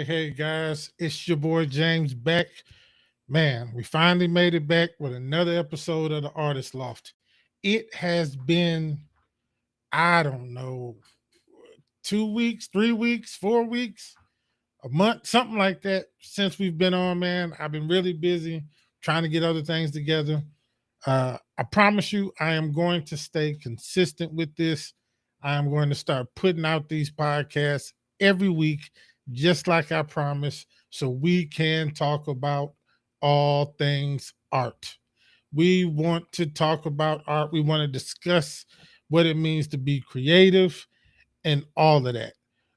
Hey, guys, it's your boy James back. Man, we finally made it back with another episode of the Artist Loft. It has been, I don't know, 2 weeks, 3 weeks, 4 weeks, a month, something like that since we've been on, man. I've been really busy trying to get other things together. I promise you, I am going to stay consistent with this. I am going to start putting out these podcasts every week, just like I promised, so we can talk about all things art. We want to talk about art. We want to discuss what it means to be creative and all of that.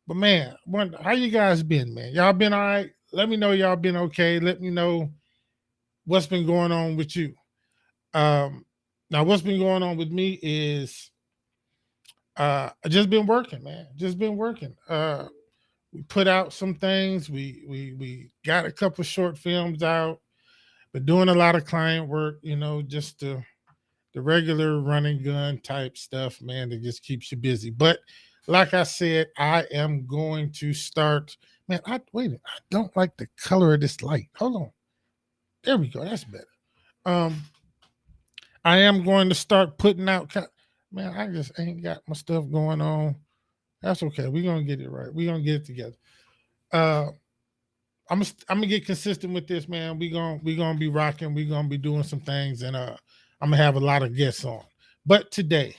But man, how you guys been, man? Y'all been all right? Let me know y'all been okay. Let me know what's been going on with you. Now what's been going on with me is I just been working, man. Just been working. We put out some things. We got a couple short films out. Been doing a lot of client work, just the regular running gun type stuff, man, that just keeps you busy. But like I said, I am going to start. Man, I wait a minute. I don't like the color of this light. Hold on. There we go. That's better. Um, I am going to start putting out. Man, I just ain't got my stuff going on. That's okay. We're gonna get it right. We're gonna get it together. Uh, I'm gonna get consistent with this, man. We gonna be rocking. We're gonna be doing some things, and I'm gonna have a lot of guests on. But today,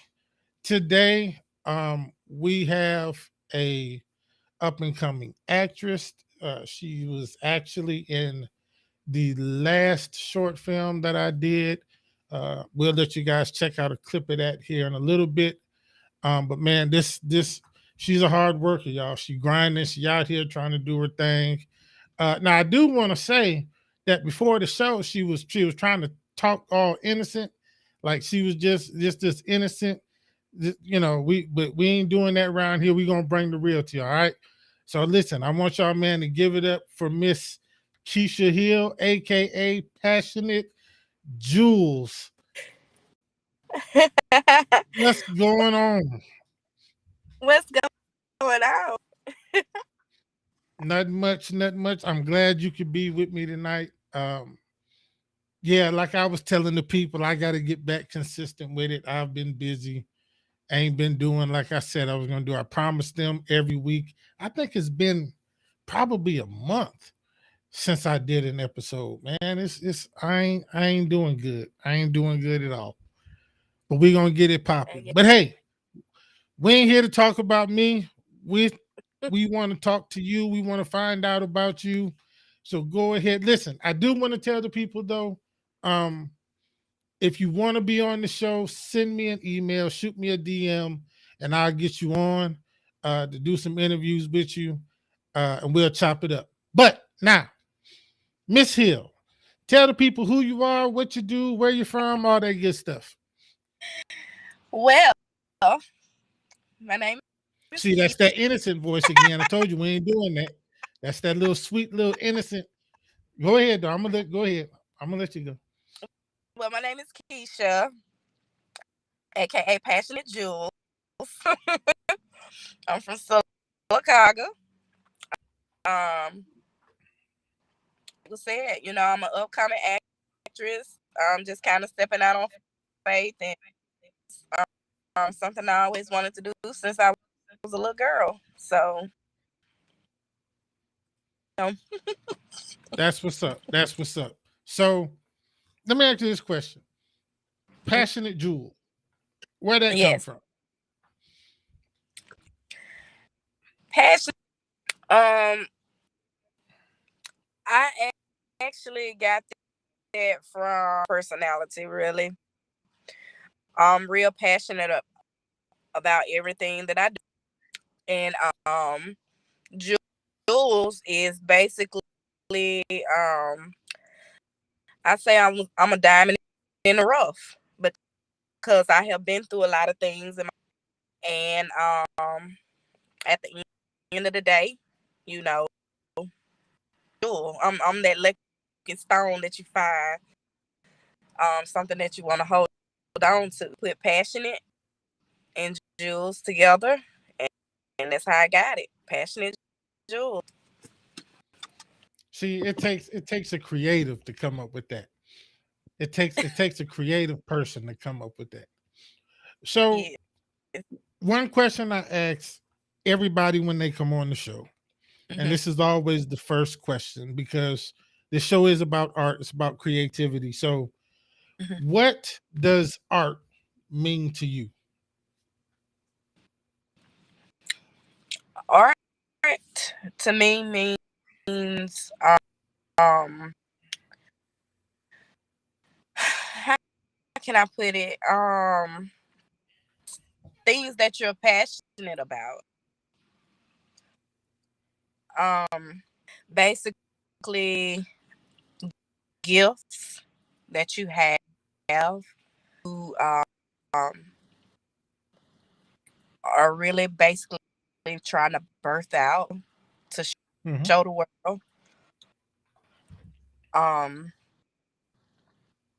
we have a up and coming actress. She was actually in the last short film that I did. We'll let you guys check out a clip of that here in a little bit. But man, this she's a hard worker, y'all. She grinding. She out here trying to do her thing. Now I do want to say that before the show, she was trying to talk all innocent, like she was just this innocent. But we ain't doing that around here. We gonna bring the real to you. All right. So listen, I want y'all, man, to give it up for Miss Keisha Hill, aka Passionate Jules. What's going on? What's going on? Nothing much, nothing much. I'm glad you could be with me tonight. Yeah, like I was telling the people, I got to get back consistent with it. I've been busy. I ain't been doing like I said I was gonna do. I promised them every week. I think it's been probably a month since I did an episode. Man, it's I ain't doing good. I ain't doing good at all. But we gonna get it popping. Yeah. But hey, we ain't here to talk about me. We we want to talk to you. We want to find out about you. So go ahead. Listen, I do want to tell the people though, um, if you want to be on the show, send me an email, shoot me a DM, and I'll get you on to do some interviews with you, and we'll chop it up. But now, Miss Hill, tell the people who you are, what you do, where you're from, all that good stuff. Well, my name is See, Keisha. that's that innocent voice again. I told you we ain't doing that. That's that little sweet, little innocent. Go ahead, though. Go ahead. I'm gonna let you go. Well, my name is Keisha, A.K.A. Passionate Jules. I'm from Chicago. Um, like I said, I'm an upcoming actress. I'm just kind of stepping out on faith, and something I always wanted to do since I was a little girl. So, um, That's what's up. That's what's up. So let me ask you this question: Passionate Jewel. Where that come Yes, from? passion. Um, I actually got that from personality. Really, I'm real passionate about everything that I do, and Jules is basically I say I'm a diamond in the rough because I have been through a lot of things and at the end of the day, you know, I'm that lucky stone that you find, something that you want to hold on to. Put passionate and Jules together, and that's how I got it. Passionate Jules. See, it takes a creative to come up with that. It takes a creative person to come up with that. So, Yeah. one question I ask everybody when they come on the show, and Hmm. this is always the first question because this show is about art, it's about creativity. So, Hmm. what does art mean to you? Art to me means how can I put it? Things that you're passionate about. Basically gifts that you have who are really basically trying to birth out to Hmm. show the world. Um,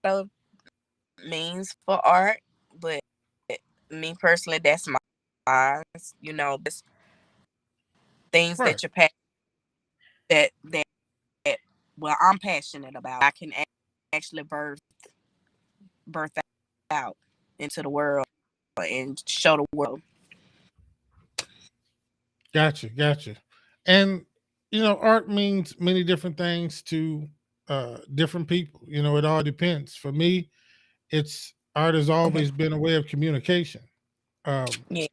so means for art, but me personally, that's my, this things Right. that you're that well, I'm passionate about. I can actually birth out into the world and show the world. Gotcha. Gotcha. And art means many different things to different people. It all depends. For me, it's art has Hmm. always been a way of communication. Um, Yeah,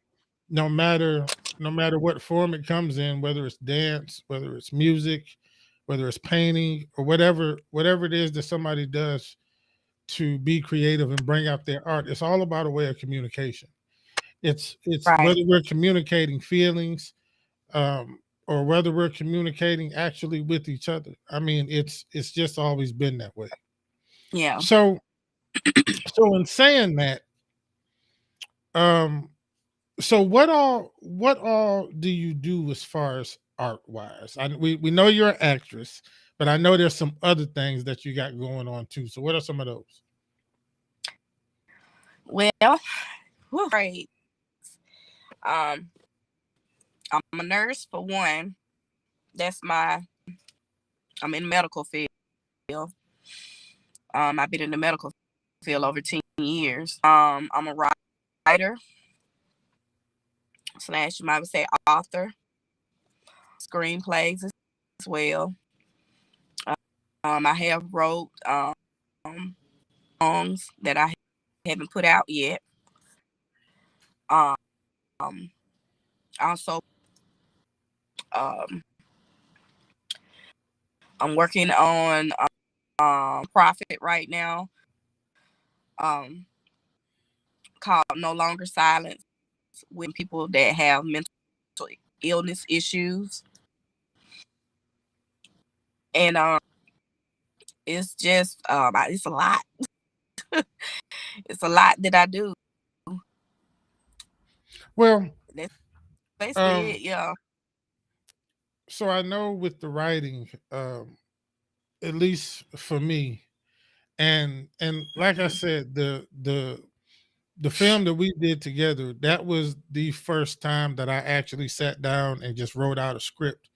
no matter no matter what form it comes in, whether it's dance, whether it's music, whether it's painting, or whatever it is that somebody does to be creative and bring out their art, it's all about a way of communication. It's right. whether we're communicating feelings, or whether we're communicating actually with each other. I mean, it's just always been that way. Yeah. So in saying that, um, so what all do you do as far as art wise? We know you're an actress, but I know there's some other things that you got going on too. So what are some of those? Well, right. Um, I'm a nurse for one. That's I'm in medical field. I've been in the medical field over 10 years. I'm a writer slash, you might say, author, screenplays as well. I have wrote songs that I haven't put out yet. Um, also, um, I'm working on profit right now, um, called No Longer Silence with people that have mental illness issues. And it's just it's a lot. It's a lot that I do. Well, That's basically um, it. Yeah. so I know with the writing, at least for me, and like I Mhm. said, the film that we did together, that was the first time that I actually sat down and just wrote out a script.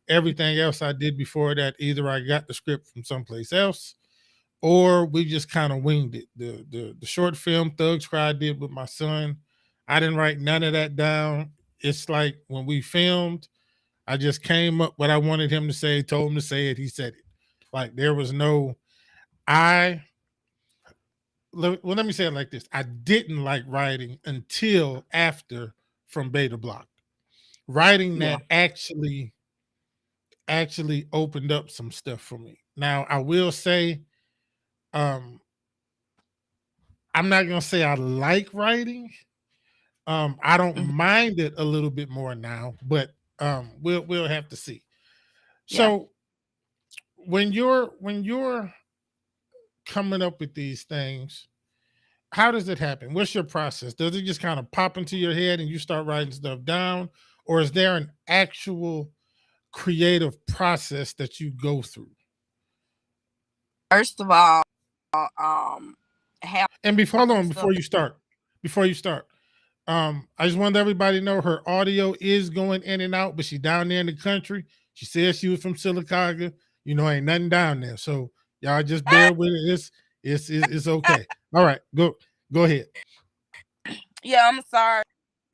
Everything else I did before that, either I got the script from someplace else or we just kind of winged it. The short film Thugs Cry I did with my son, I didn't write none of that down. It's like when we filmed, I just came up what I wanted him to say, told him to say it, he said it. Like there was no I let me say it like this: I didn't like writing until after From Beta Block. Writing Yeah. that actually opened up some stuff for me. Now I will say, um, I'm not gonna say I like writing. I don't Mhm. mind it a little bit more now, but we'll have to see. Yeah. So when you're coming up with these things, how does it happen? What's your process? Does it just kind of pop into your head and you start writing stuff down, or is there an actual creative process that you go through? First of all, half And before of hold the on, stuff before you start, I just wanted everybody to know her audio is going in and out, but she's down there in the country. She says she was from Silicaga. You know, ain't nothing down there, so y'all just bear with it. It's okay. All right, go ahead. yeah, I'm sorry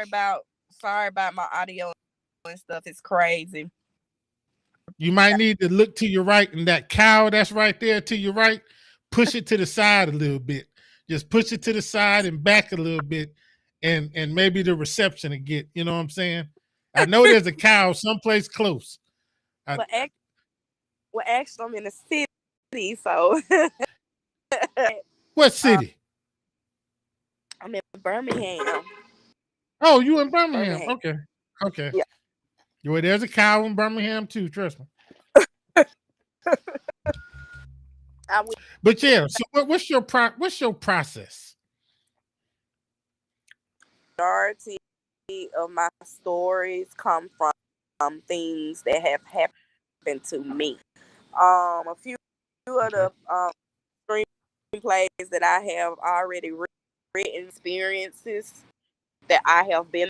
about my audio and stuff. It's crazy. You might need to look to your right, and that cow that's right there to your right, push it to the side a little bit. Just push it to the side and back a little bit, and maybe the reception will get. You know what I'm saying? I know there's a cow someplace close. I, Well, actually, I'm in the city, so what uh, city? I'm in Birmingham. Oh, you in Birmingham? Birmingham. Okay, okay. Yeah. Well, there's a cow in Birmingham too. Trust me. I will. But yeah, so what's your process? Majority of my stories come from things that have happened to me. A few of Okay. the screenplays that I have already written, experiences that I have been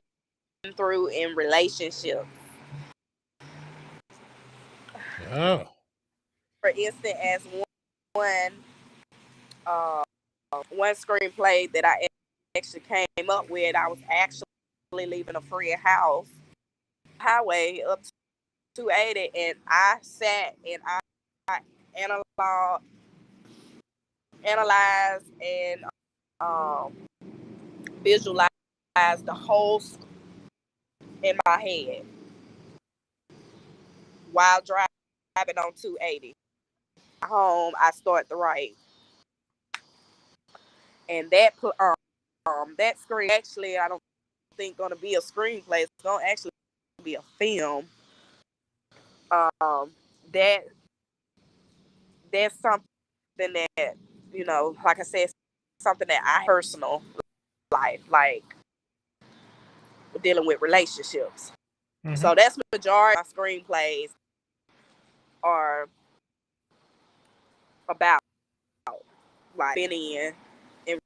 through in relationships. Oh, For instance, as one uh, one screenplay that I actually came up with, I was actually leaving a friend house highway up to 280, and I sat and I analyzed, and um, visualized the whole in my head while driving on 280. Home, I start to write, and that screen actually I don't think gonna be a screenplay. It's gonna actually be a film. Um, that that's something that like I said, something that I personal life, like dealing with relationships. hmm, So that's majority of my screenplays are about like being in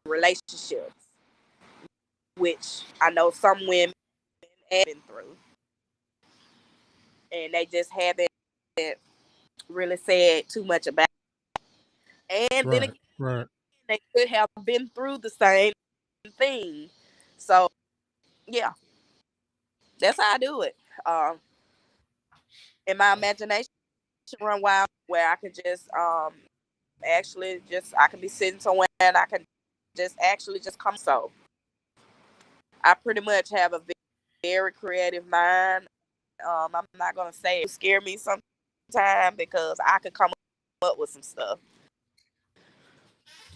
relationships, which I know some women have been through, and they just haven't really said too much about it. And then right, again, right. they could have been through the same thing. So yeah, that's how I do it. In my imagination run wild, where I could just actually just I could be sitting somewhere and I can just actually just come. So I pretty much have a very creative mind. I'm not gonna say it scare me sometimes because I could come up with some stuff.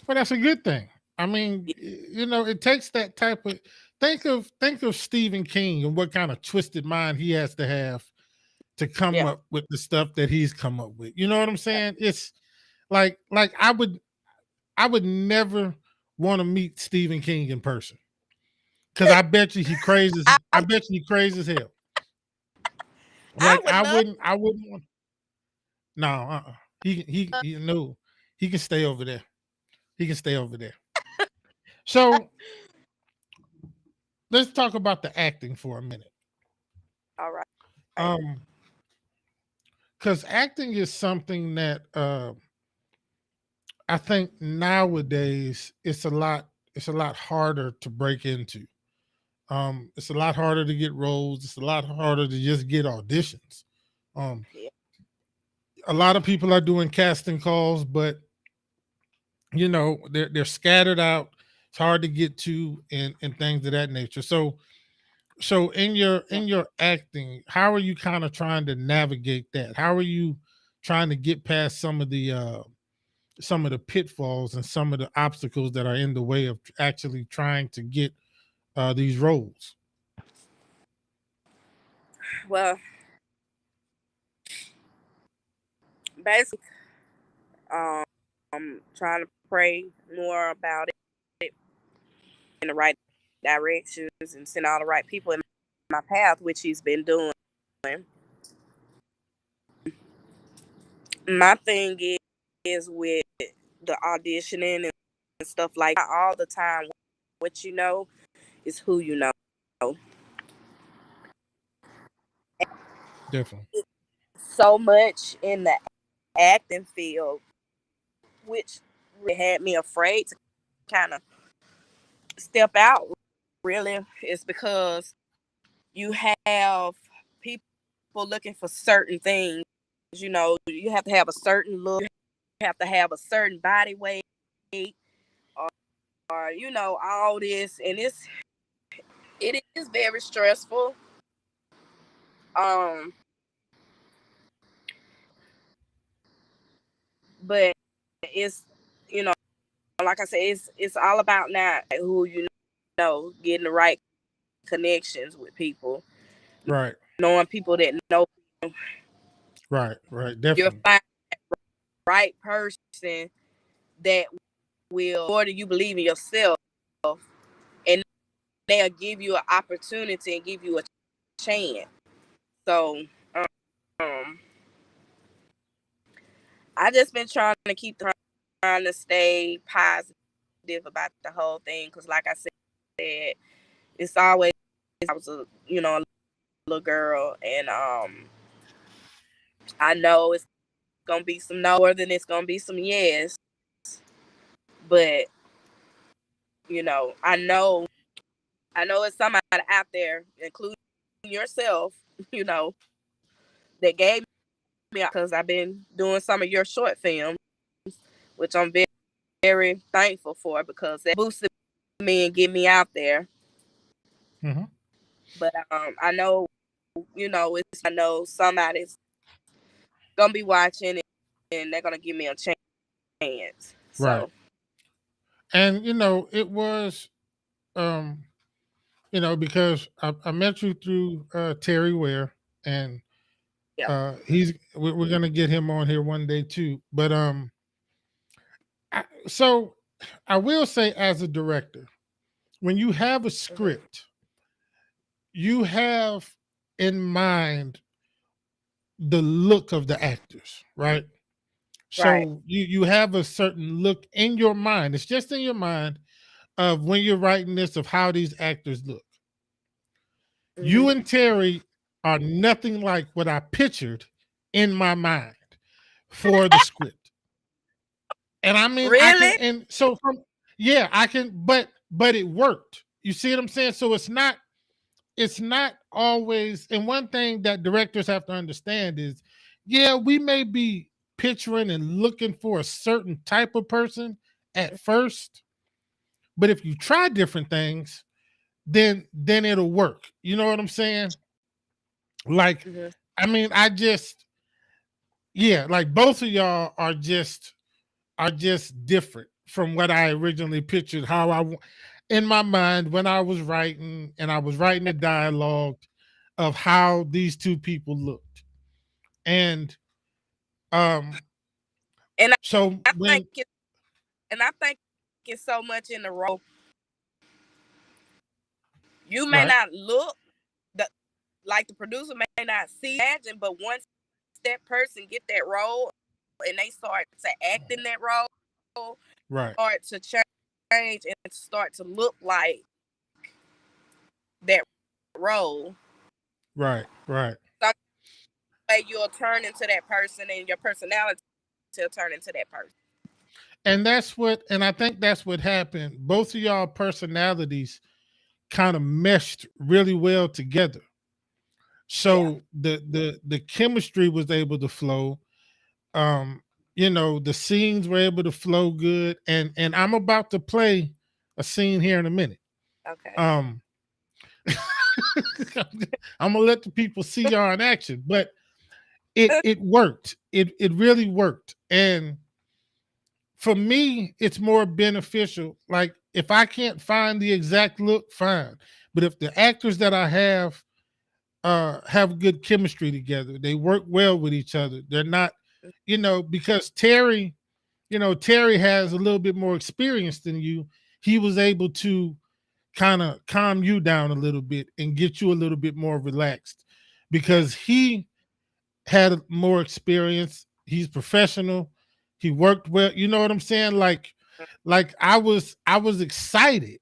Well, that's a good thing. I mean, it takes that type of think of Stephen King and what kind of twisted mind he has to have to come Yeah, up with the stuff that he's come up with. You know what I'm saying? It's like I would never want to meet Stephen King in person because I bet you he crazy. I I bet you he crazy as hell. I Like would love. I wouldn't want. No, he no, he can stay over there. He can stay over there. So let's talk about the acting for a minute. All right. Um, because acting is something that I think nowadays it's a lot harder to break into. It's a lot harder to get roles. It's a lot harder to just get auditions. Um, Yeah. a lot of people are doing casting calls, but they're scattered out. It's hard to get to, and things of that nature. So Yeah. in your acting, how are you kind of trying to navigate that? How are you trying to get past some of the pitfalls and some of the obstacles that are in the way of actually trying to get these roles? Well, basically, trying to pray more about it in the right directions and send all the right people in my path, which he's been doing. My thing is with the auditioning and stuff like that, all the time. What you know is who you know. Definitely. So much in the acting field, which really had me afraid to kind of step out. Really, is because you have people looking for certain things. You have to have a certain look. You have to have a certain body weight, or all this, and it is very stressful. Um, but it's you know, like I said, it's all about now who getting the right connections with people, Right. knowing people that know Right. Right. you're Definitely. finding the right person that will more than you believe in yourself, and they'll give you an opportunity and give you a chance. So um, I just been trying to stay positive about the whole thing because, like I said, it's always I was a little girl, and I know it's gonna be some no more than it's gonna be some yes, but I know it's somebody out there, including yourself, you know, that gave me because I've been doing some of your short films, which I'm very, very thankful for because that boosted me and get me out there. Hmm. But I know somebody's gonna be watching, and they're gonna give me a chance. Right. So And it was um, because I met you through Terry Ware, and yeah. we're gonna get him on here one day too. But so I will say, as a director, when you have a Hmm. script, you have in mind the look of the actors, right? Right. So you have a certain look in your mind. It's just in your mind of when you're writing this of how these actors look. Hmm. You and Terry are nothing like what I pictured in my mind for the script. And I mean, I can, Really? and so from, yeah, I can, but it worked. You see what I'm saying? So it's not always, and one thing that directors have to understand is, yeah, we may be picturing and looking for a certain type of person at first, but if you try different things, then it'll work. You know what I'm saying? Like, Hmm. I mean, yeah, like both of y'all are just different from what I originally pictured. In my mind when I was writing, and I was writing the dialogue of how these two people looked, and um, And so I think when I think it's so much in the role. You may right, not look the like the producer may not see imagine, but once that person get that role and they start to act in that role, right, start to change and start to look like that role, right, right, some way you'll turn into that person and your personality will turn into that person. and I think that's what happened. Both of y'all personalities kind of meshed really well together. Yeah. So the chemistry was able to flow. Um, the scenes were able to flow good, and I'm about to play a scene here in a minute. Okay. Um, I'm gonna let the people see y'all in action, but it worked. It really worked, and for me, it's more beneficial. Like if I can't find the exact look, fine. But if the actors that I have good chemistry together, they work well with each other. They're not, because Terry has a little bit more experience than you. He was able to kind of calm you down a little bit and get you a little bit more relaxed Yeah. because he had more experience. He's professional. He worked well. You know what I'm saying? Like I was excited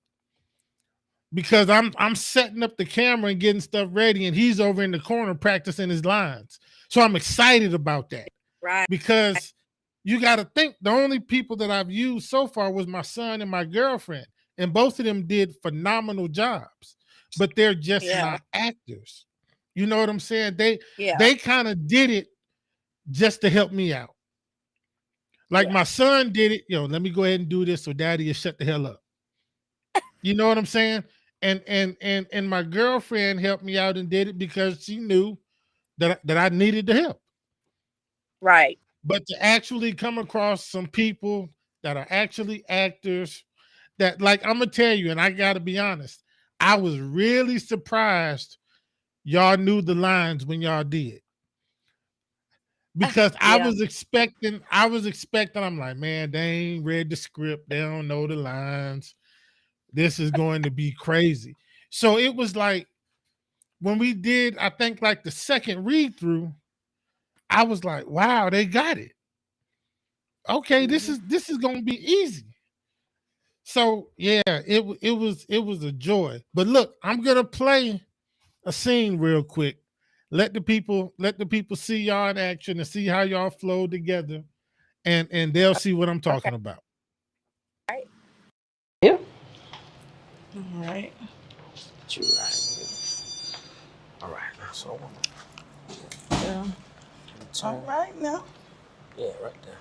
because I'm setting up the camera and getting stuff ready, and he's over in the corner practicing his lines. So I'm excited about that Right. because you got to think the only people that I've used so far was my son and my girlfriend, and both of them did phenomenal jobs, but they're just Yeah. not actors. You know what I'm saying? They Yeah. they kind of did it just to help me out. Like Yeah. my son did it, let me go ahead and do this so daddy is shut the hell up. You know what I'm saying? And my girlfriend helped me out and did it because she knew that I needed the help. Right. But to actually come across some people that are actually actors that, like, I'm gonna tell you, and I gotta be honest, I was really surprised y'all knew the lines when y'all did. Because Yeah. I'm like, man, they ain't read the script, they don't know the lines. This is going to be crazy. So it was like when we did, I think like the second read through, I was like, wow, they got it. Okay, this Hmm. is this is gonna be easy. So yeah, it was a joy. But look, I'm gonna play a scene real quick. Let the people see y'all in action and see how y'all flow together, and they'll see what I'm Okay. talking about. Right. Yeah. All right. You right. All right. So Yeah. All turn. right now. Yeah, right there.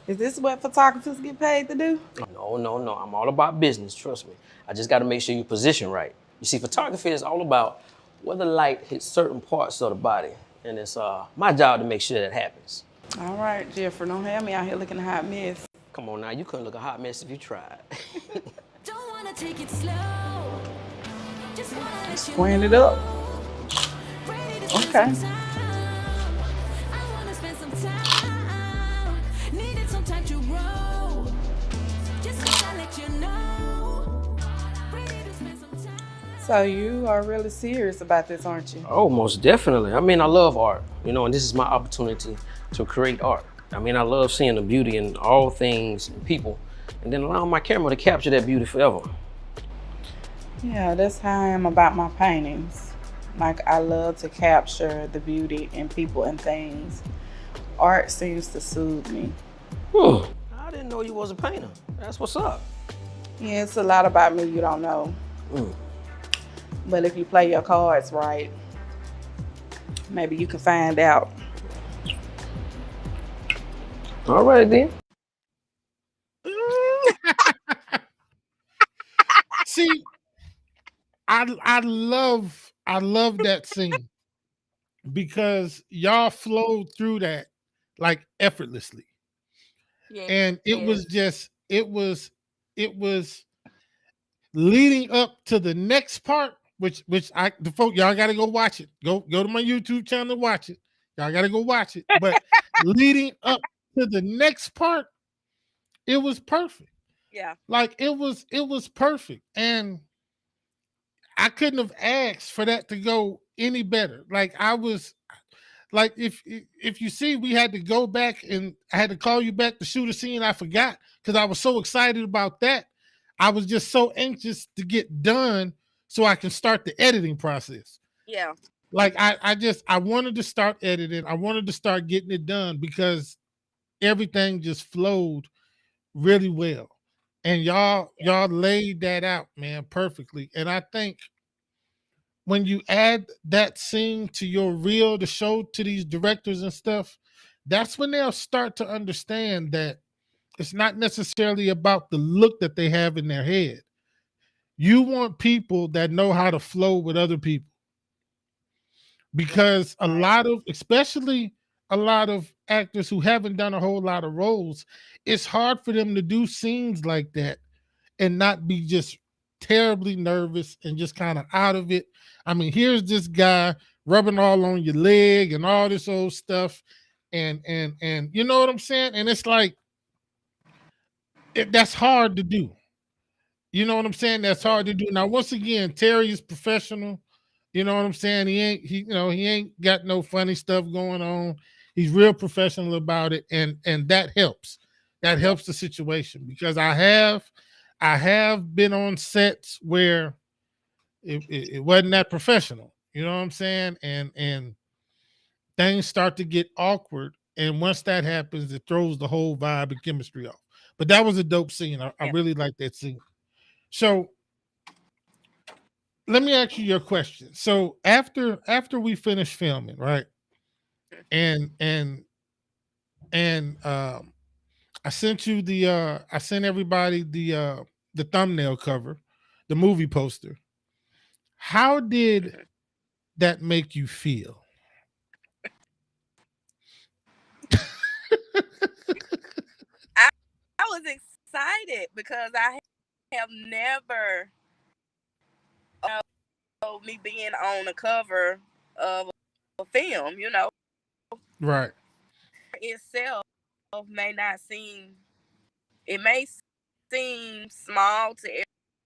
Is this what photographers get paid to do? No, no, no. I'm all about business. Trust me. I just got to make sure you position right. You see, photography is all about where the light hits certain parts of the body, and it's my job to make sure that happens. All right, Jeffrey, don't have me out here looking a hot mess. Come on now, you couldn't look a hot mess if you tried. Don't wanna take it slow. Just wanna let you Squaring it up. know. Ready to spend Okay. some time. I wanna spend some time. Needed some time to grow. Just wanna let you know. Ready to spend some time. So you are really serious about this, aren't you? Oh, most definitely. I mean, I love art, and this is my opportunity to create art. I mean, I love seeing the beauty in all things and people, and then allowing my camera to capture that beauty forever. Yeah, that's how I am about my paintings. Like I love to capture the beauty in people and things. Art seems to soothe me. Hmm. I didn't know you was a painter. That's what's up. Yeah, it's a lot about me you don't know. Mm. But if you play your cards right, maybe you can find out. All right then. See, I love that scene because y'all flowed through that like effortlessly. And it Yes. was just it was leading up to the next part, which I the folk y'all gotta go watch it. Go to my YouTube channel and watch it. Y'all gotta go watch it. But leading up to the next part, it was perfect. Yeah. Like it was perfect. And I couldn't have asked for that to go any better. Like I was like if you see we had to go back and I had to call you back to shoot a scene I forgot because I was so excited about that. I was just so anxious to get done so I can start the editing process. Yeah. Like I wanted to start editing. I wanted to start getting it done because everything just flowed really well. And y'all Yeah. y'all laid that out, man, perfectly. And I think when you add that scene to your reel to show to these directors and stuff, that's when they'll start to understand that it's not necessarily about the look that they have in their head. You want people that know how to flow with other people, because a Right. lot of, especially a lot of actors who haven't done a whole lot of roles, it's hard for them to do scenes like that and not be just terribly nervous and just kind of out of it. I mean, here's this guy rubbing all on your leg and all this old stuff, and you know what I'm saying? And it's like that's hard to do. You know what I'm saying? That's hard to do. Now, once again, Terry is professional. You know what I'm saying? He ain't got no funny stuff going on. He's real professional about it, and that helps. That helps the situation, because I have been on sets where it wasn't that professional. You know what I'm saying? And things start to get awkward, and once that happens, it throws the whole vibe and chemistry off. But that was a dope scene. I Yeah. really like that scene. So let me ask you your question. So after we finish filming, right? And and and I sent everybody the thumbnail cover, the movie poster. How did Mhm. that make you feel? I, I was excited because I have never me being on the cover of a film. Right, Itself may not seem it may seem small to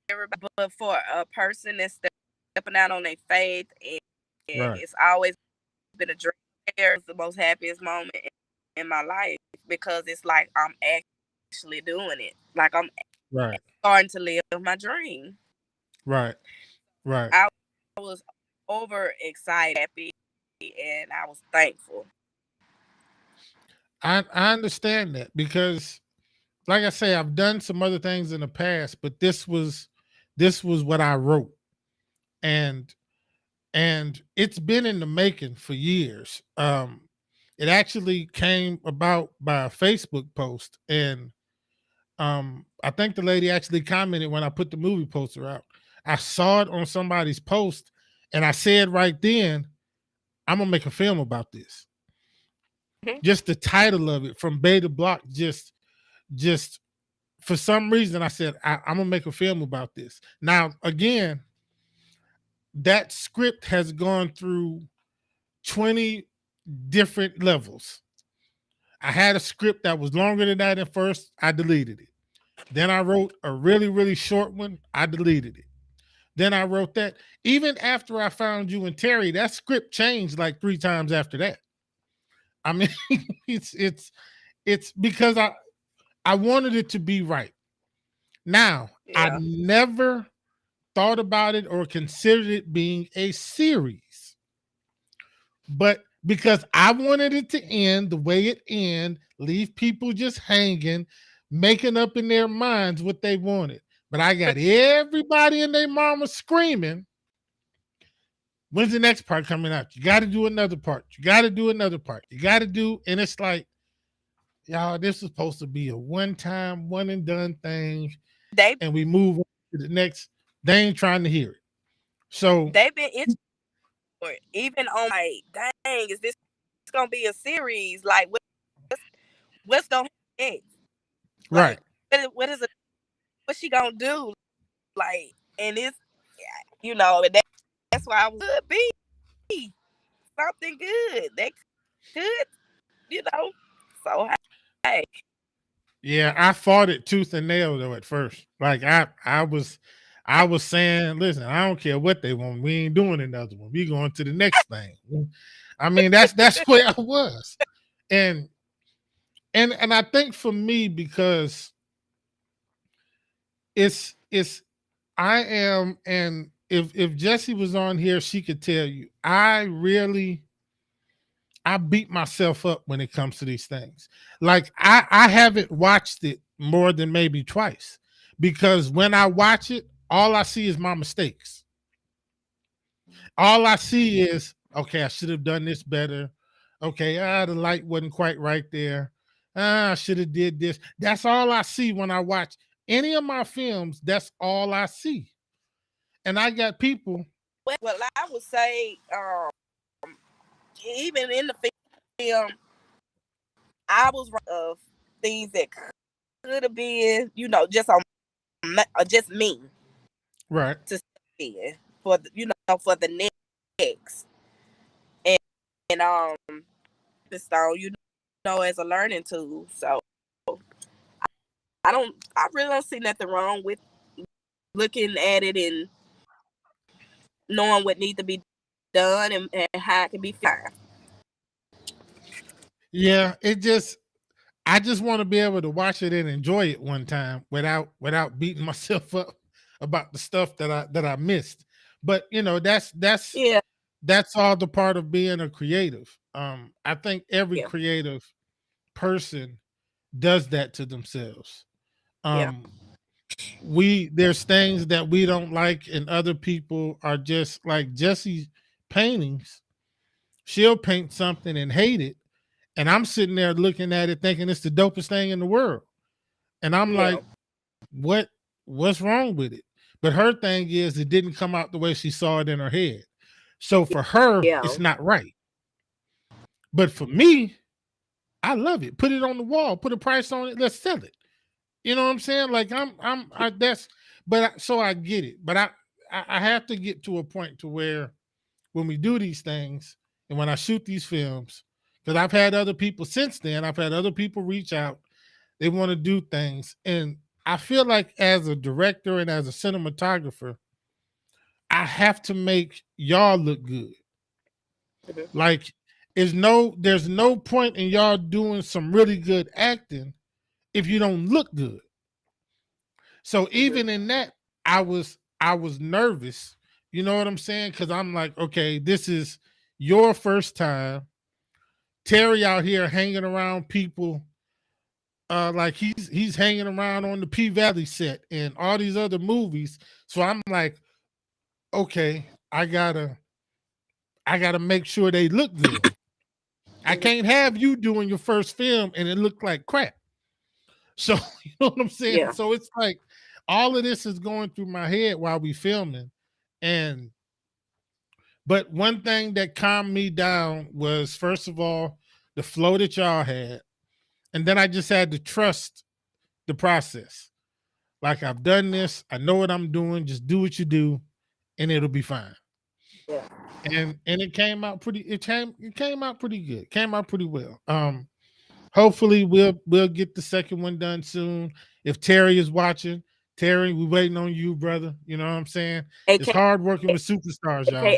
everybody, but for a person that's stepping out on their faith, and right, it's always been a dream. It's the most happiest moment in my life, because it's like I'm actually doing it. Like I'm right, starting to live my dream. right, right. I was over excited, happy, and I was thankful. I understand that, because like I say, I've done some other things in the past, but this was what I wrote. And it's been in the making for years. It actually came about by a Facebook post, and I think the lady actually commented when I put the movie poster out. I saw it on somebody's post, and I said right then, I'm gonna make a film about this. Mhm. Just the title of it, From Bay to Block, just for some reason I said I'm gonna make a film about this. Now again, that script has gone through 20 different levels. I had a script that was longer than that at first. I deleted it. Then I wrote a really, really short one. I deleted it. Then I wrote that. Even after I found you and Terry, that script changed like 3 times after that. I mean, it's because I wanted it to be right. Now, I Yeah. never thought about it or considered it being a series. But because I wanted it to end the way it ended, leave people just hanging, making up in their minds what they wanted. But I got everybody and their mama screaming, when's the next part coming out? You got to do another part. You got to do another part. You got to do, and it's like, y'all, this is supposed to be a one time, one and done thing, They and we move on to the next. They ain't trying to hear it. So, they've been itching for it. Even on, like, dang, is this gonna be a series? Like, what's gonna happen next? right. Like, what is it? What's she gonna do? Like, and it's, and that's why I would be something good. They could, you know. So hey, Yeah, I fought it tooth and nail though at first. Like I was saying, listen, I don't care what they want. We ain't doing another one. We going to the next thing. I mean, that's where I was. And and I think for me, because it's I am, and if Jesse was on here, she could tell you, I beat myself up when it comes to these things. Like I haven't watched it more than maybe twice, because when I watch it, all I see is my mistakes. All I see is, okay, I should have done this better. Okay, the light wasn't quite right there. I should have did this. That's all I see when I watch any of my films. That's all I see. And I got people. Well, I would say, even in the film, I was of things that could have been, just on just me Right. to see for for the next, and, stone, as a learning tool. So I really don't see nothing wrong with looking at it and knowing what needs to be done and how it can be fine. Yeah, I just want to be able to watch it and enjoy it one time without beating myself up about the stuff that I missed. But Yeah, that's all the part of being a creative. I think every yeah, creative person does that to themselves. yeah, Um, there's things that we don't like, and other people are just like Jesse's paintings. She'll paint something and hate it, and I'm sitting there looking at it thinking it's the dopest thing in the world. And I'm yeah, like, what what's wrong with it? But her thing is it didn't come out the way she saw it in her head. So for her, yeah, it's not right. But for me, I love it. Put it on the wall, put a price on it, let's sell it. You know what I'm saying? Like that's so I get it. But I have to get to a point to where when we do these things and when I shoot these films, because I've had other people since then, I've had other people reach out. They want to do things. And I feel like as a director and as a cinematographer, I have to make y'all look good. mhm, Like, there's no point in y'all doing some really good acting if you don't look good. So mhm, even in that, I was nervous. You know what I'm saying? Because I'm like, okay, this is your first time. Terry out here hanging around people, like he's hanging around on the P Valley set and all these other movies. So I'm like, okay, I gotta make sure they look good. I mhm. can't have you doing your first film and it look like crap. So you know what I'm saying? Yeah, So it's like all of this is going through my head while we filming. And but one thing that calmed me down was first of all the flow that y'all had. And then I just had to trust the process. Like I've done this, I know what I'm doing, just do what you do, and it'll be fine. yeah. And it came out pretty good. Came out pretty well. Hopefully we'll get the second one done soon. If Terry is watching, Terry, we waiting on you, brother. You know what I'm saying? It's AK, hard working with superstars, y'all.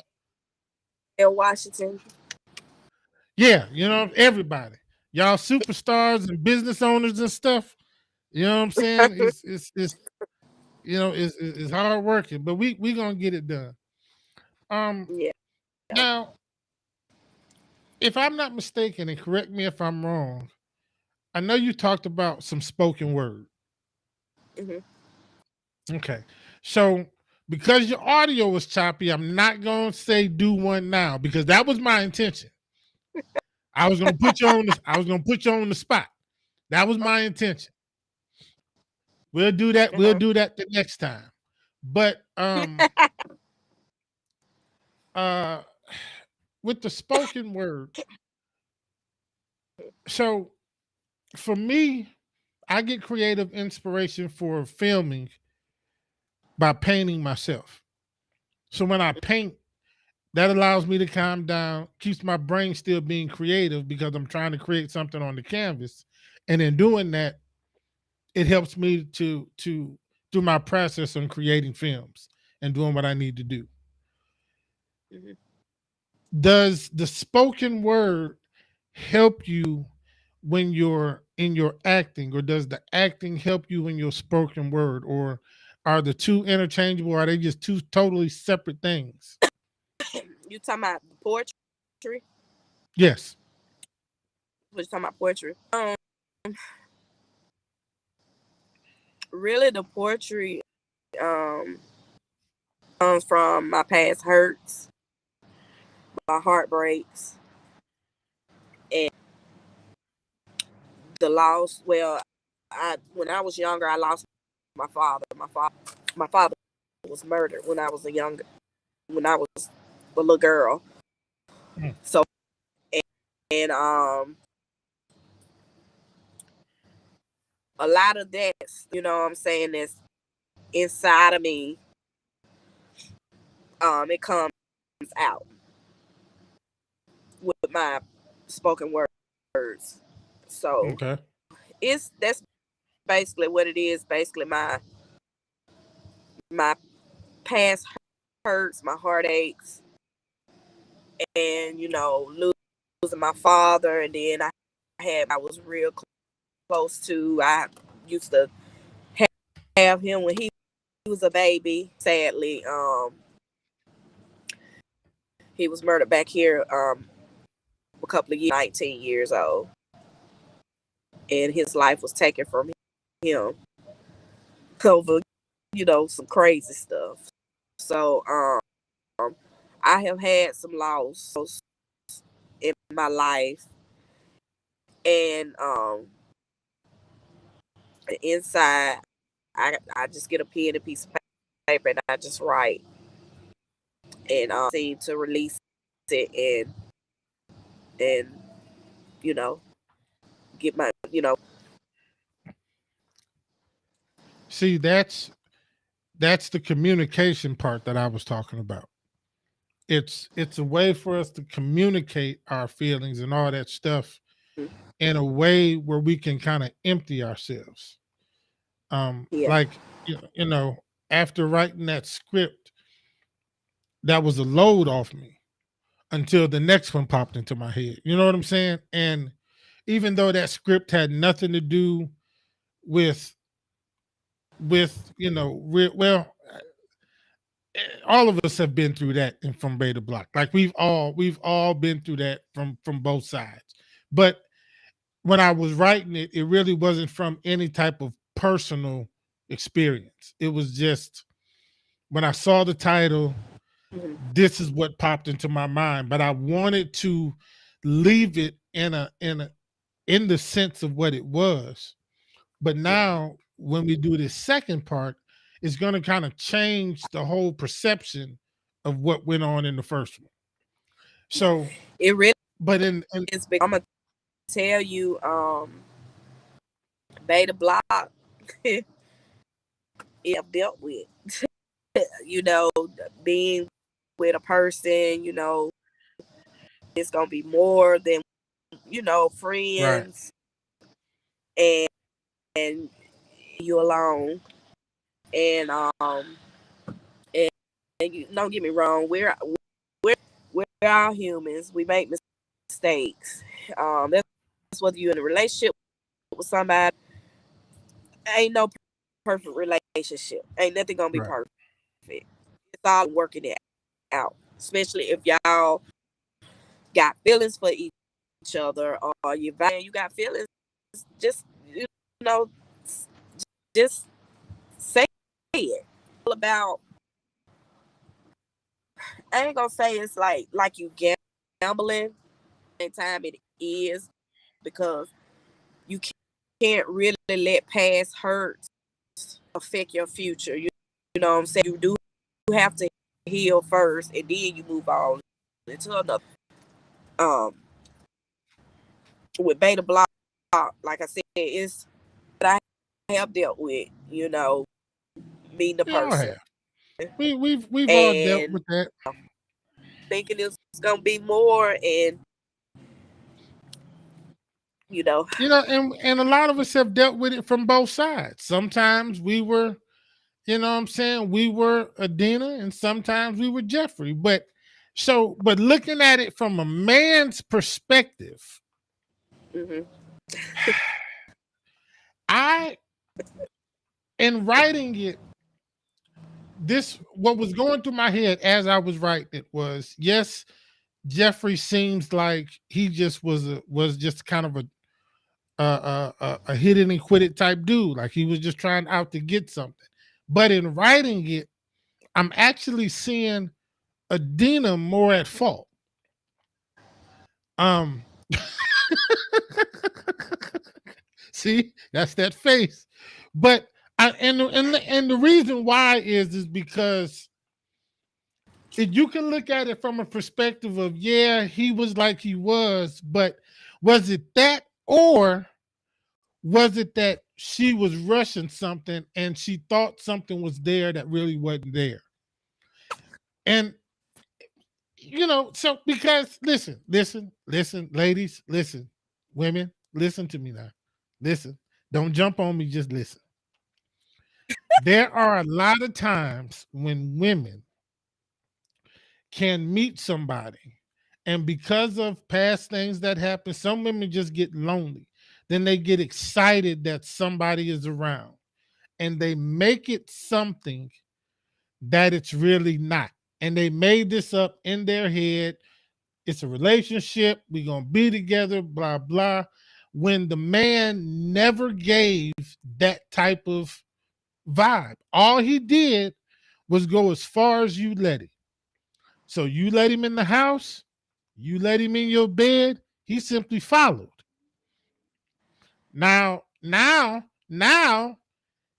Washington. Yeah, everybody. Y'all superstars and business owners and stuff. You know what I'm saying? It's hard working, but we gonna get it done. Um Yeah. Now, if I'm not mistaken, and correct me if I'm wrong, I know you talked about some spoken word. Hmm. Okay. So because your audio was choppy, I'm not gonna say do one now because that was my intention. I was gonna put you on the spot. That was my intention. We'll do that. We'll Uh-huh. do that the next time. But uh with the spoken word, so for me, I get creative inspiration for filming by painting myself. So when I paint, that allows me to calm down, keeps my brain still being creative because I'm trying to create something on the canvas. And in doing that, it helps me to do my process on creating films and doing what I need to do. Hmm. Does the spoken word help you when you're in your acting, or does the acting help you in your spoken word, or are the two interchangeable? Or are they just two totally separate things? You talking about the poetry? Yes. What you talking about poetry? Really, the poetry um comes from my past hurts, my heartbreaks, the loss. Well, I when I was younger, I lost my father. My father was murdered when I was a little girl. Mm. So and a lot of that, what I'm saying, is inside of me. It comes out with my spoken words. So Okay. it's that's basically what it is. Basically, my past hurts, my heartaches, and losing my father, and then I was real close to. I used to have him when he was a baby. Sadly, he was murdered back here a couple of years, 19 years old, and his life was taken from him over some crazy stuff. So I have had some loss in my life, and inside I just get a pen and a piece of paper and I just write, and seem to release it, and you know get my See, that's the communication part that I was talking about. It's a way for us to communicate our feelings and all that stuff in a way where we can kind of empty ourselves. yeah. Like after writing that script, that was a load off me until the next one popped into my head. You know what I'm saying? And even though that script had nothing to do with well, all of us have been through that from Beta Block. Like we've all been through that from both sides. But when I was writing it, it really wasn't from any type of personal experience. It was just when I saw the title, Mhm. this is what popped into my mind. But I wanted to leave it in the sense of what it was. But now when we do this second part, it's going to kind of change the whole perception of what went on in the first one. So, It really but in is big. I'm gonna tell you, Beta Block, it I've dealt with. you know, Being with a person, it's gonna be more than right, friends, and you alone. And and, and don't get me wrong, we're all humans. We make mistakes. That's whether you're in a relationship with somebody. Ain't no perfect relationship. Ain't nothing gonna be right, perfect. It's all working it out. Especially if y'all got feelings for each other, or you got feelings. Just know, just say it. All about. I ain't gonna say it's like you gambling. Same time it is, because you can't really let past hurts affect your future. You know what I'm saying? You do have to heal first, and then you move on into another. Um, with Beta Block, like I said, it's that I have dealt with. Meeting the we all person have. We've all dealt and with that. thinking it's gonna be more, and you know, And a lot of us have dealt with it from both sides. Sometimes we were, what I'm saying, we were Adina, and sometimes we were Jeffrey. But looking at it from a man's perspective, hmm I in writing it, this what was going through my head as I was writing it was, yes, Jeffrey seems like he just was just kind of a hit and quit it type dude. Like he was just trying out to get something. But in writing it, I'm actually seeing Adina more at fault. Um See, that's that face. But and the reason why is because if you can look at it from a perspective of, yeah, he was like he was, but was it that, or was it that she was rushing something and she thought something was there that really wasn't there? And so because listen, ladies, listen, women, listen to me now. Listen, don't jump on me, just listen. There are a lot of times when women can meet somebody, and because of past things that happen, some women just get lonely. Then they get excited that somebody is around, and they make it something that it's really not. And they made this up in their head. It's a relationship. We're going to be together, blah, blah. When the man never gave that type of vibe, all he did was go as far as you let it. So you let him in the house, you let him in your bed, he simply followed. Now,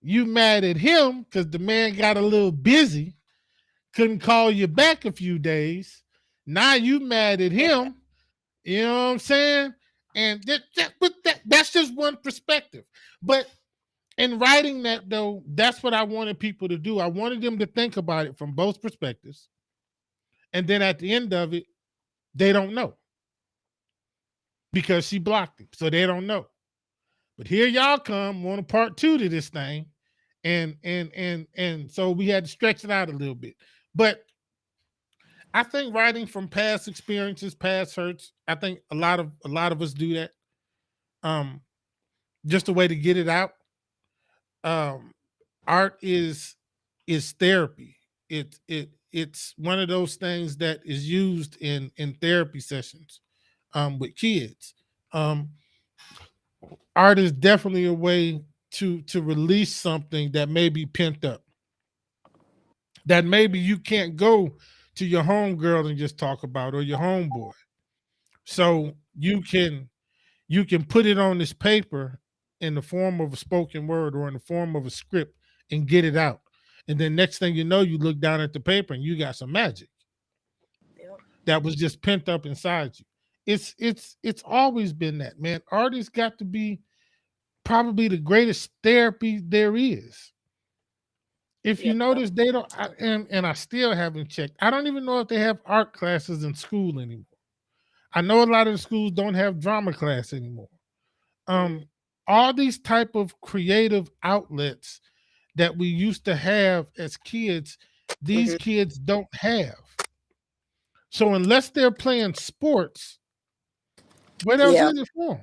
you mad at him because the man got a little busy, couldn't call you back a few days. Now you mad at him. You know what I'm saying? And that's just one perspective. But in writing that, though, that's what I wanted people to do. I wanted them to think about it from both perspectives. And then at the end of it, they don't know because she blocked him. So they don't know. But here y'all come, want a part two to this thing. And so we had to stretch it out a little bit. But I think writing from past experiences, past hurts, I think a lot of us do that. Um, just a way to get it out. Um, art is therapy. It's one of those things that is used in therapy sessions with kids. Um, art is definitely a way to release something that may be pent up. That maybe you can't go to your homegirl and just talk about, or your homeboy. So you can put it on this paper in the form of a spoken word or in the form of a script and get it out. And then next thing you know, you look down at the paper and you got some magic Yep. that was just pent up inside you. It's always been that, man. Artists got to be probably the greatest therapy there is. If you Yep. notice, they don't, and I still haven't checked. I don't even know if they have art classes in school anymore. I know a lot of the schools don't have drama class anymore. Mm-hmm. um all these type of creative outlets that we used to have as kids, these Mm-hmm. kids don't have. So unless they're playing sports, what else Yeah. is it for 'em?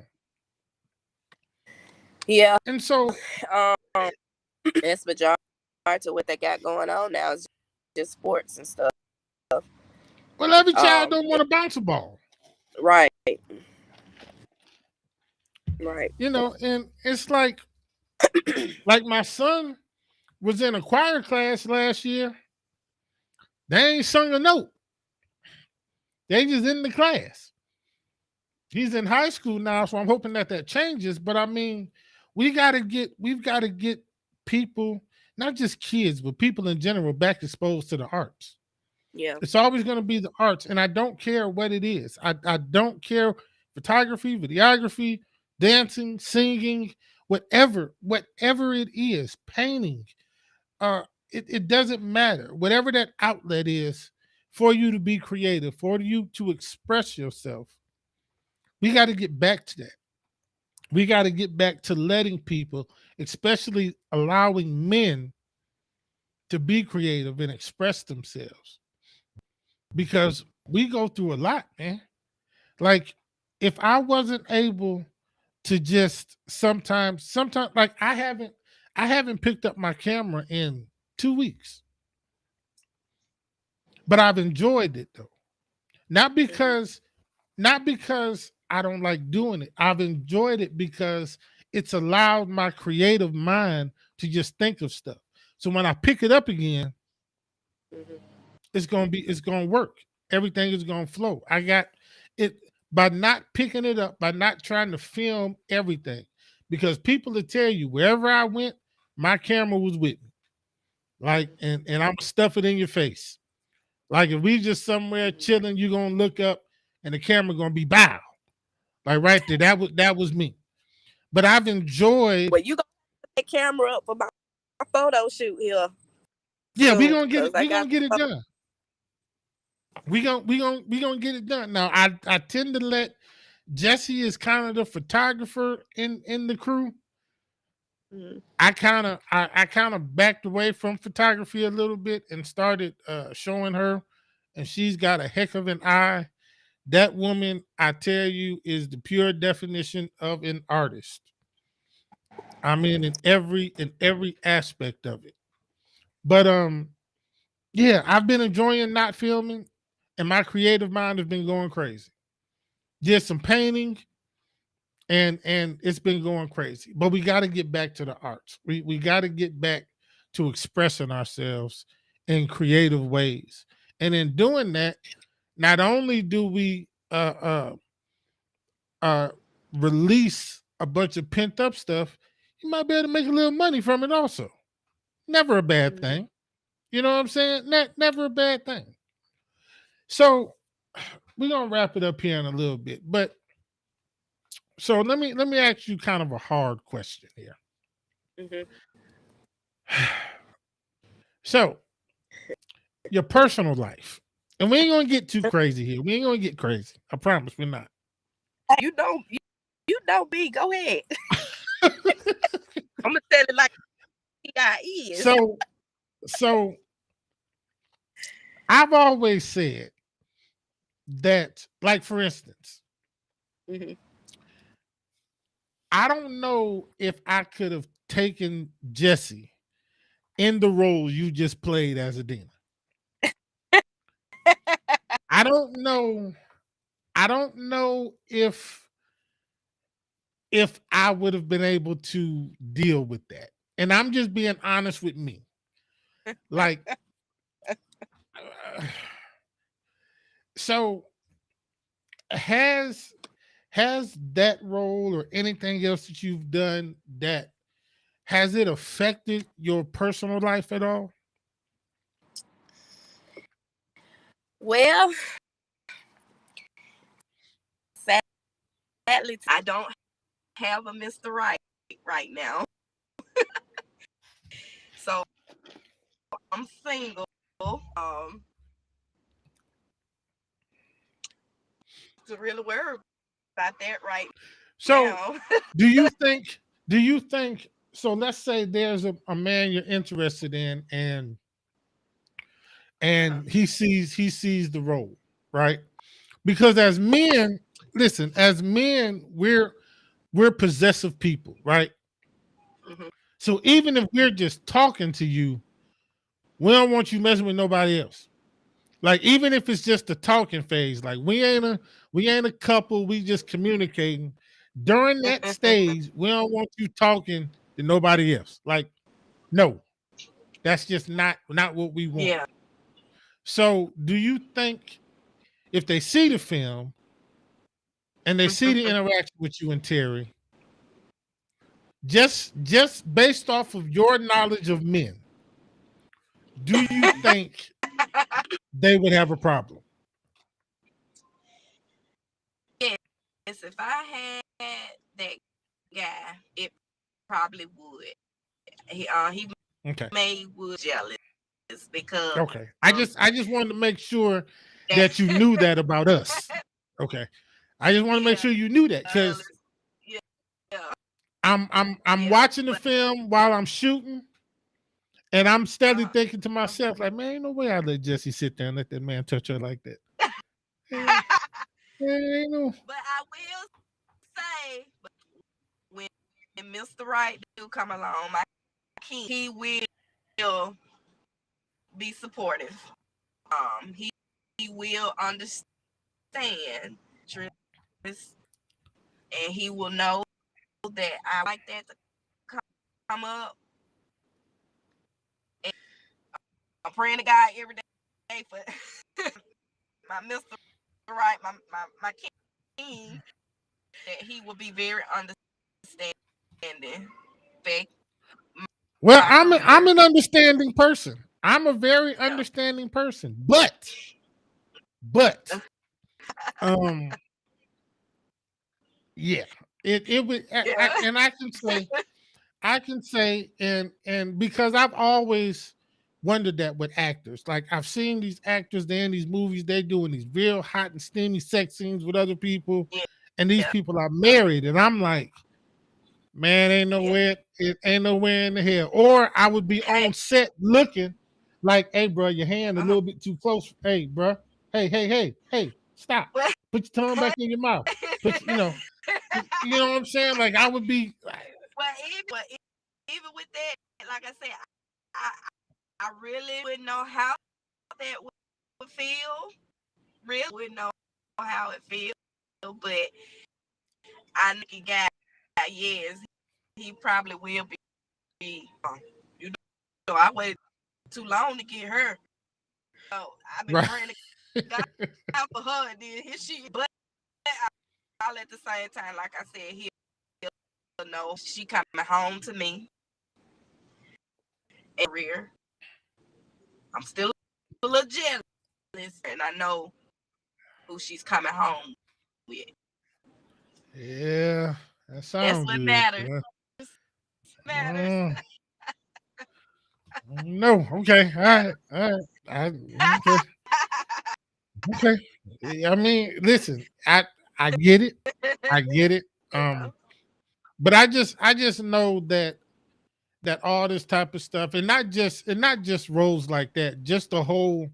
Yeah. And so, Um, that's majority to what they got going on now is just sports and stuff. well, every child Um, don't want to bounce a ball, right, right. and it's like my son was in a choir class last year. They ain't sung a note. They just in the class. He's in high school now, so I'm hoping that changes. But I mean, we've got to get people, not just kids, but people in general, back exposed to the arts. Yeah. It's always going to be the arts, and I don't care what it is. I don't care, photography, videography, dancing, singing, whatever it is, painting. Uh, it doesn't matter. Whatever that outlet is for you to be creative, for you to express yourself, we got to get back to that. We got to get back to letting people, especially allowing men, to be creative and express themselves, because we go through a lot, man. Like, if I wasn't able to just sometimes like I haven't picked up my camera in 2 weeks, but I've enjoyed it though. Not Mm-hmm. because not because I don't like doing it. I've enjoyed it because it's allowed my creative mind to just think of stuff. So when I pick it up again, Mm-hmm. it's gonna work. Everything is gonna flow. I got it by not picking it up, by not trying to film everything. because people will tell you wherever I went, my camera was with me. Like, and I'm stuff it in your face. Like if we just somewhere chilling, you're gonna look up and the camera gonna be bow. Like right there. That was me. But I've enjoyed. Well, you gonna put that camera up for my photo shoot here Yeah, we soon, gonna get cause it. I We gonna got get it done. We gonna get it done. Now I tend to let Jesse is kind of the photographer in the crew. Mhm. I kind of backed away from photography a little bit and started showing her, and she's got a heck of an eye. That woman, I tell you, is the pure definition of an artist. I mean, in every aspect of it. But yeah, I've been enjoying not filming, and my creative mind has been going crazy. Did some painting, and it's been going crazy. But we got to get back to the arts. We got to get back to expressing ourselves in creative ways. And in doing that, not only do we uh release a bunch of pent up stuff, you might be able to make a little money from it also. Never a bad Mhm. thing. You know what I'm saying? Never a bad thing. So we're gonna wrap it up here in a little bit. But so let me ask you kind of a hard question here. Mhm. So your personal life. And we ain't gonna get too crazy here. We ain't gonna get crazy. I promise we're not. You know me. Go ahead. I'm gonna tell it like I is. so so I've always said that, like for instance, Mhm. I don't know if I could have taken Jesse in the role you just played as Adina. I don't know. I don't know if I would have been able to deal with that. And I'm just being honest with me. Like, so has has that role or anything else that you've done that has it affected your personal life at all? Well, sadly, I don't have a Mr. Right now, so I'm single. Um, to really worry about that right So now. do you think so let's say there's a man you're interested in, Uh-huh. and he sees the role, right? Because as men, listen, as men, we're possessive people, right? Mhm. So even if we're just talking to you, we don't want you messing with nobody else. Like even if it's just the talking phase, like we ain't a couple, we just communicating. During that stage, we don't want you talking to nobody else. Like, no, that's just not what we want. Yeah. So do you think if they see the film and they see the interaction with you and Terry, just based off of your knowledge of men, do you think they would have a problem? Yes, if I had that guy, it probably would. He Okay. may would jealous because Okay. I just wanted to make sure that, that you knew that about us. Okay. I just want to make yeah, sure you knew that jealous. because Yeah, yeah, I'm yeah. watching the But film while I'm shooting, and I'm steadily uh, thinking to myself, like, man, ain't no way I let Jesse sit there and let that man touch her like that. Eh, ain't no. but I will say, when Mr. Right do come along, my king, he will be supportive. He will understand truth, and he will know that I like that to come up. And I'm praying to God every day for my Mr. Right, my king, that he will be very understanding Fake Well, my I'm career. an understanding person. I'm a very Yeah. understanding person. But um yeah, it would Yeah. and I can say and because I've always wondered that with actors. Like I've seen these actors, they're in these movies, they're doing these real hot and steamy sex scenes with other people, Yeah. and these people are married, and I'm like, man, Yeah. it ain't nowhere in the hell. Or I would be Hey, on set looking like, hey, bro, your hand a uh-huh. little bit too close. Hey, bro, hey, stop. Well, Put your tongue back in your mouth. You know what I'm saying? Like I would be, even with that, like I said, I I really wouldn't know how that would feel. Really wouldn't know how it feels, but I know the guy, yes, he probably will be. You know, I waited too long to get her. So I've been right. praying to God for her, and then here she. But all at the same time, like I said, he'll know she coming home to me. And career, I'm still a little jealous, and I know who she's coming home with. Yeah, that That's sounds what good. matters. Yeah. Matters. Mm, no, okay, all right. Okay, okay. I mean, listen, I get it, I get it. Yeah. But I just know that all this type of stuff, and not just roles like that, just the whole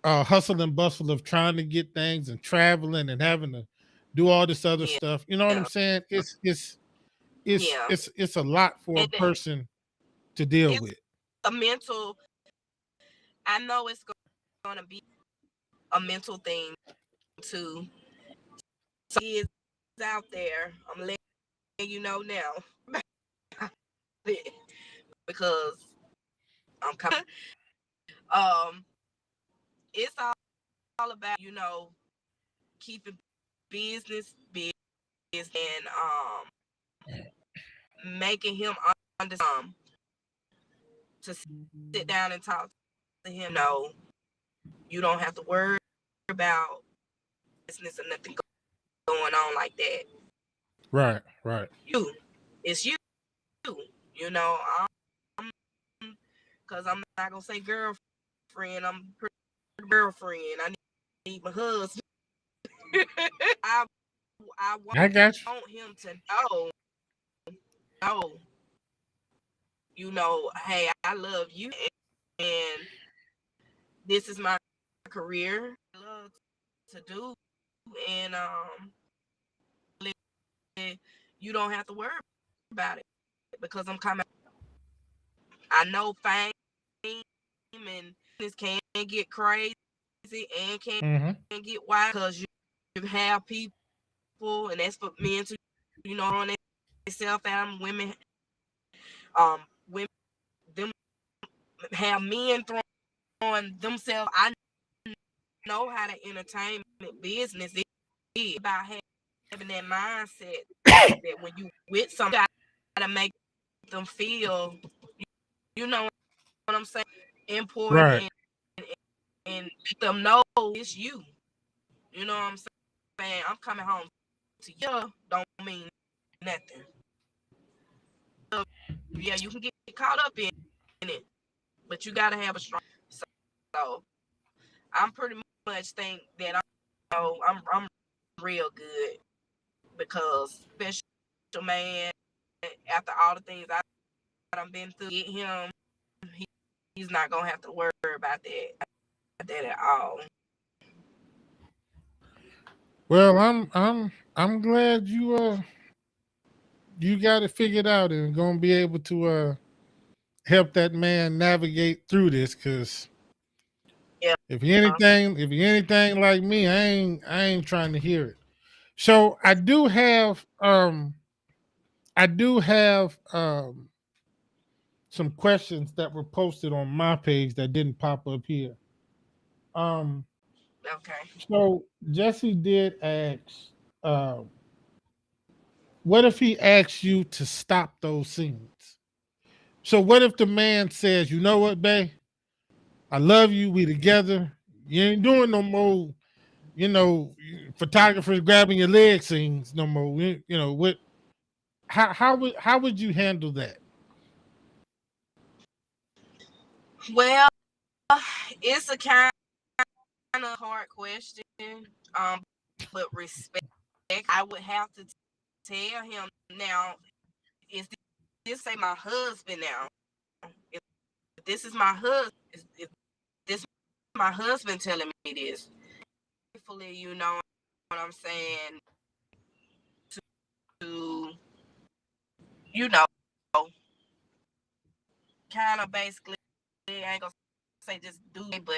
hustle and bustle of trying to get things and traveling and having to do all this other Yeah. stuff. You know what I'm saying? Yeah. It's a lot for a And person to deal it's with. a mental. I know it's gonna be a mental thing too. So kids out there, I'm letting you know now because I'm coming. Um, it's all about keeping business and making him understand to sit down and talk to him. No, you don't have to worry about business or nothing going on like that. Right, right. You, it's you. You know, because I'm not gonna say girlfriend. I'm pretty girlfriend. I need my husband. I I I got you. want him to know, hey, I love you, and this is my career. I love to do, and you don't have to worry about it because I'm coming. I know fame and this can get crazy and can Hmm. get wild because you have people, and that's for men to, on themselves and women, women, them have men throwing themselves. I know how the entertainment business is about having that mindset that when you with somebody, you gotta make them feel, you know what I'm saying, important Right. and let them know it's you. You know what I'm saying? I'm coming home to you don't mean nothing. So, yeah, you can get caught up in it, but you gotta have a strong. So I'm pretty much think that I'm real good because special man after all the things I've been through, get him, he, he's not gonna have to worry about that at all. Well, I'm glad you got it figured out and gonna be able to help that man navigate through this. Because Yeah. if you anything like me, I ain't trying to hear it. So I do have some questions that were posted on my page that didn't pop up here. Um, Okay. so Jesse did ask, um, what if he asks you to stop those scenes? So what if the man says, you know what, babe? I love you. We together. You ain't doing no more, photographers grabbing your leg scenes no more. What? How would you handle that? Well, it's a kind of hard question. Um, but respect, I would have to tell him now. Is this say my husband now? If this is my husband, if this my husband telling me this, hopefully, you know what I'm saying, to you know, kind of basically, I ain't gonna say just do it, but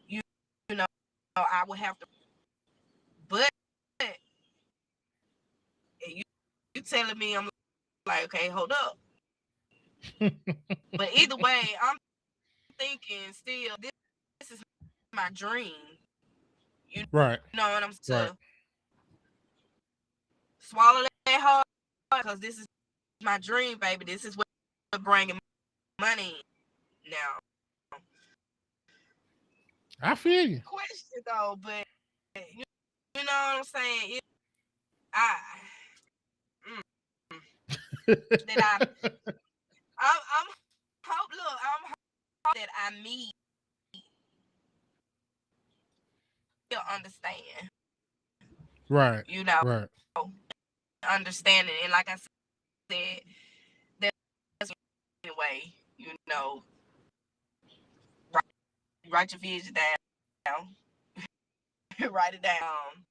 you, you know, I would have to, but you telling me, I'm like, okay, hold up. But either way, I'm thinking still, this is my dream. You Right. know what I'm Right. saying? Swallow that hard because this is my dream, baby. This is what bringing money now. I feel you. Question though, but you know what I'm saying? I that I'm hope look I'm hope that I meet you understand. Right. You know, Right. understanding, and like I said, that's anyway. You know, write your vision down, write it down.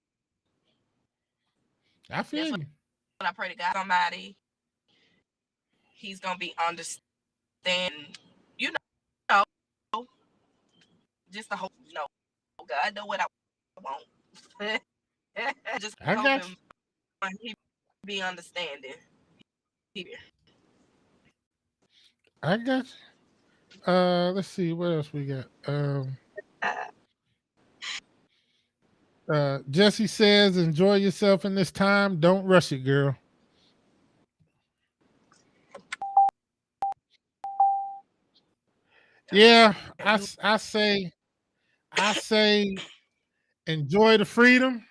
I That's feel you. what I pray to God. Somebody, He's gonna be understanding. You know, just the hope. You know, God know what I want. Just I got hoping He be understanding. you. I got you. Let's see what else we got. Jesse says, enjoy yourself in this time. Don't rush it, girl. Yeah, I say enjoy the freedom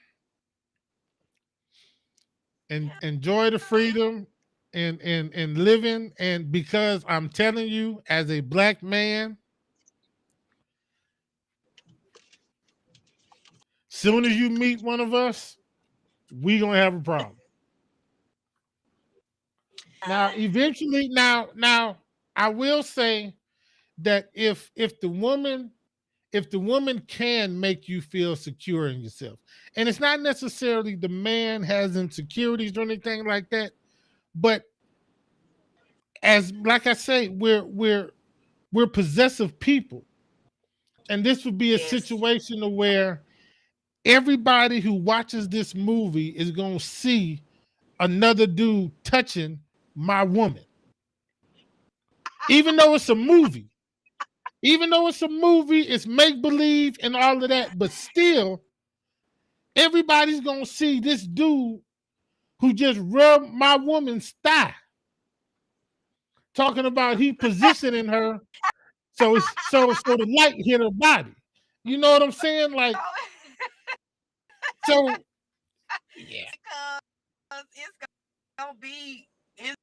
and enjoy the freedom and living. And because I'm telling you, as a black man, soon as you meet one of us, we gonna have a problem. Now, eventually, now I will say that if the woman can make you feel secure in yourself, and it's not necessarily the man has insecurities or anything like that, but as like I say, we're possessive people, and this would be a Yes. situation where everybody who watches this movie is gonna see another dude touching my woman, even though it's a movie. Even though it's a movie, it's make believe and all of that, but still, everybody's gonna see this dude who just rubbed my woman's thigh, talking about he positioning her so the light hit her body. You know what I'm saying? Like, so yeah, Because gonna be it's,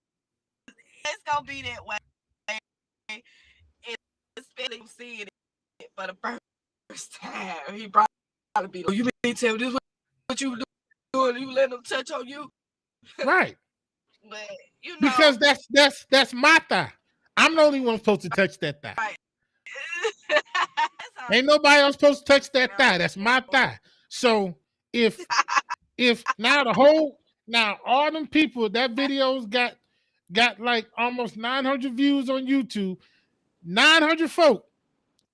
it's gonna be that way. Especially seeing it for the first time. He probably be like, oh, you mean tell me this what you doing? You let them touch on you? right. But you know, Because that's my thigh. I'm the only one supposed to touch that thigh. right. Ain't nobody else supposed to touch that thigh. That's my Understandable. thigh. So if now the whole now all them people that videos got like almost 900 views on YouTube. 900 folk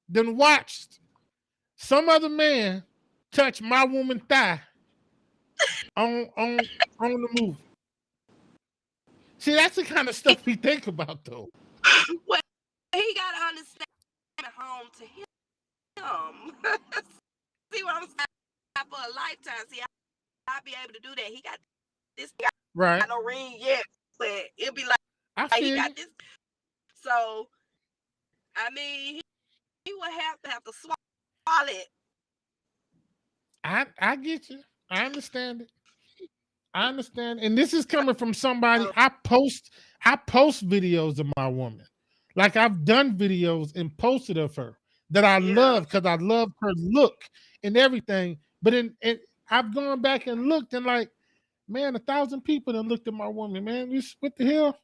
then watched some other man touch my woman thigh on the movie. See, that's the kind of stuff we think about, though. Well, he gotta understand at home to him. See what I'm saying? For a lifetime. See, I'll be able to do that. He got this, Right. got no ring yet, but it'll be like I he feel got you. this. So I mean, he would have to swallow it. I get you. I understand it. I understand. And this is coming from somebody So, I post videos of my woman. Like I've done videos and posted of her that I yeah. love because I love her look and everything. But I've gone back and looked and like, man, 1,000 people that looked at my woman, man. What the hell?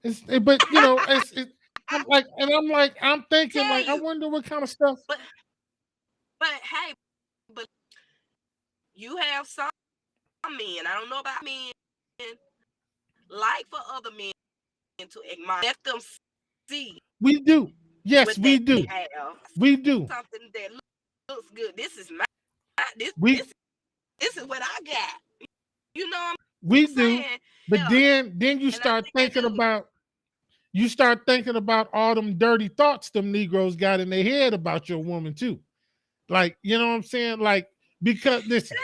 But I'm like, I'm thinking Tell like, I you, wonder what kind of stuff. but hey, but you have some men. I don't know about men like for other men to admire. Let them see We do. Yes, what they we do. have. We do. Something that looks good. This is my this We this this is what I got. You know what we I'm do. saying? But Yeah, then you and I start think I thinking do. about all them dirty thoughts them Negroes got in their head about your woman too. Like, you know what I'm saying? Like, because listen,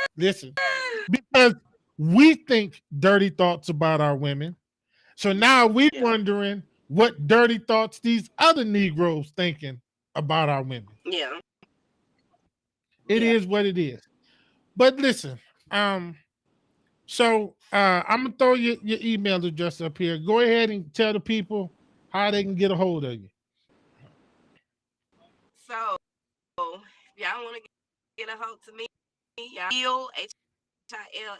because we think dirty thoughts about our women. So now we Yeah, wondering what dirty thoughts these other Negroes thinking about our women. yeah, It yeah. is what it is. But listen, um, so I'm gonna throw your email address up here. Go ahead and tell the people how they can get a hold of you. So if y'all want to get a hold to me, y'all Hill HILL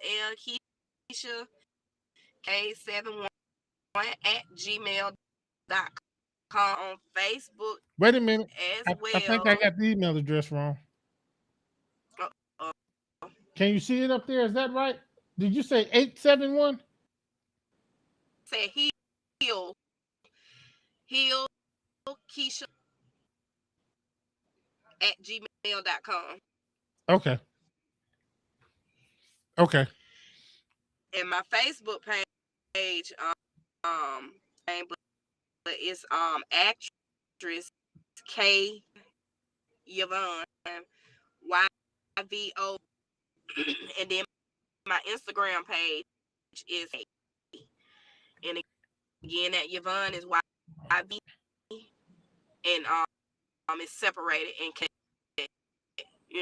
Keisha K71 at gmail.com on Facebook Wait a minute. as I think I well. got the email address wrong. Uh, uh, Can you see it up there? Is that right? Did you say 871? say Hill Hill Keisha at gmail.com. Okay. Okay. And my Facebook page, but it's actress K Yvonne YVO, and then my Instagram page is and again that Yvonne is YV, and it's separated and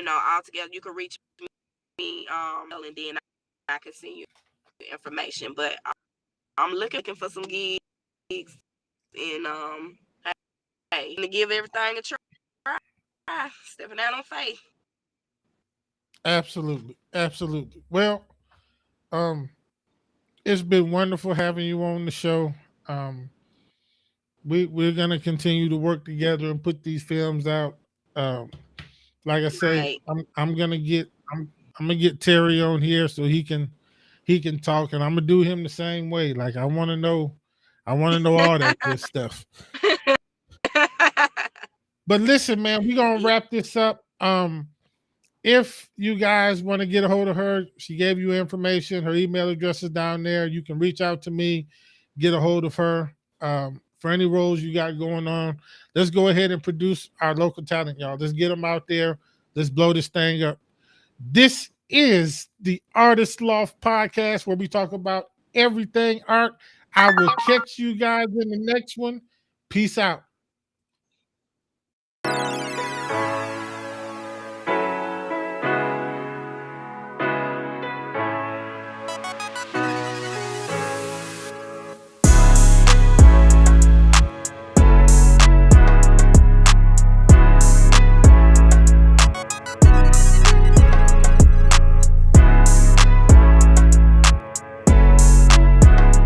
all together. You can reach me and then I can send you information. But I'm looking for some gigs, and to give everything a try, stepping out on faith. Absolutely. Absolutely. Well, um, it's been wonderful having you on the show. Um, we're gonna continue to work together and put these films out. Um, like I say, Right. I'm gonna get Terry on here so he can talk, and I'm gonna do him the same way. Like I want to know all that good stuff. But listen, man, we're gonna wrap this up. If you guys want to get a hold of her, she gave you information. Her email address is down there. You can reach out to me, get a hold of her. For any roles you got going on, let's go ahead and produce our local talent, y'all. Let's get them out there. Let's blow this thing up. This is the Artist Loft podcast where we talk about everything art. I will catch you guys in the next one. Peace out.